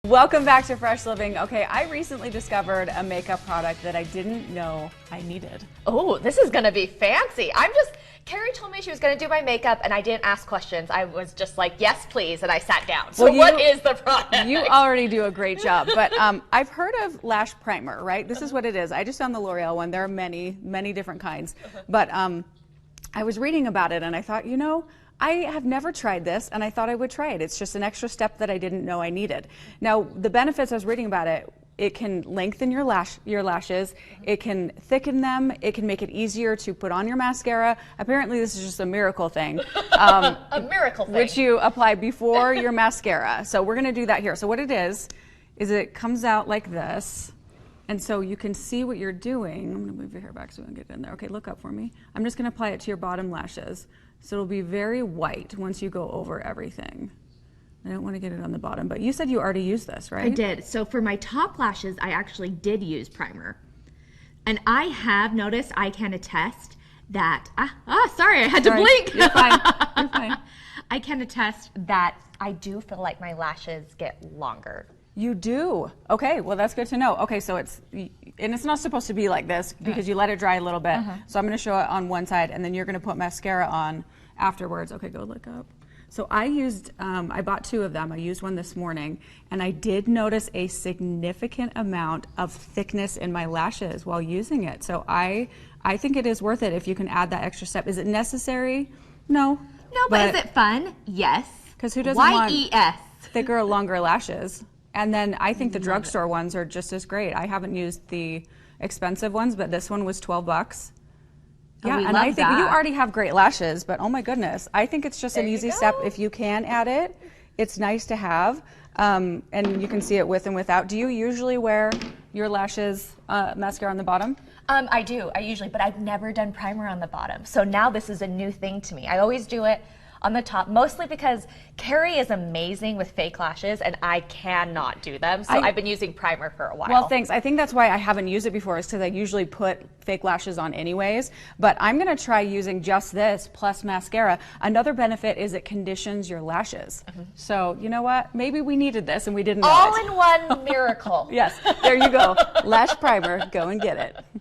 Welcome back to Fresh Living. Okay, I recently discovered a makeup product that I didn't know I needed. Oh, this is gonna be fancy. Kari told me she was gonna do my makeup and I didn't ask questions. I was just like, yes, please, and I sat down. So what is the product? You already do a great job, but I've heard of lash primer, right? This is what it is. I just found the L'Oreal one. There are many, many different kinds. But I was reading about it and I thought, you know, I have never tried this, and I thought I would try it. It's just an extra step that I didn't know I needed. Now, the benefits I was reading about it, it can lengthen your lashes, it can thicken them, it can make it easier to put on your mascara. Apparently, this is just a miracle thing. A miracle thing. Which you apply before your mascara. So we're gonna do that here. So what it is it comes out like this. And so you can see what you're doing. I'm gonna move your hair back so we can get it in there. Okay, look up for me. I'm just gonna apply it to your bottom lashes. So it'll be very white once you go over everything. I don't want to get it on the bottom, but you said you already used this, right? I did. So for my top lashes, I actually did use primer. And I have noticed, I can attest that, sorry, I had to blink. You're fine, you're fine. I can attest that I do feel like my lashes get longer. You do? Okay, well that's good to know. Okay, so it's not supposed to be like this because you let it dry a little bit. So I'm gonna show it on one side and then you're gonna put mascara on afterwards. Okay, go look up. So I used, I bought 2 of them. I used one this morning and I did notice a significant amount of thickness in my lashes while using it. So I think it is worth it if you can add that extra step. Is it necessary? No. No, but is it fun? Yes. Because who doesn't want thicker or longer lashes? And then I think the drugstore ones are just as great. I haven't used the expensive ones, but this one was $12. Yeah, and I think you already have great lashes, but oh my goodness, I think it's just an easy step. If you can add it, it's nice to have, and you can see it with and without. Do you usually wear your lashes mascara on the bottom? I do, but I've never done primer on the bottom. So now this is a new thing to me. I always do it on the top, mostly because Kari is amazing with fake lashes and I cannot do them. So I've been using primer for a while. Well, thanks. I think that's why I haven't used it before, is because I usually put fake lashes on anyways. But I'm going to try using just this plus mascara. Another benefit is it conditions your lashes. So you know what? Maybe we needed this and we didn't know it. All in one miracle. Yes, there you go. Lash primer. Go and get it.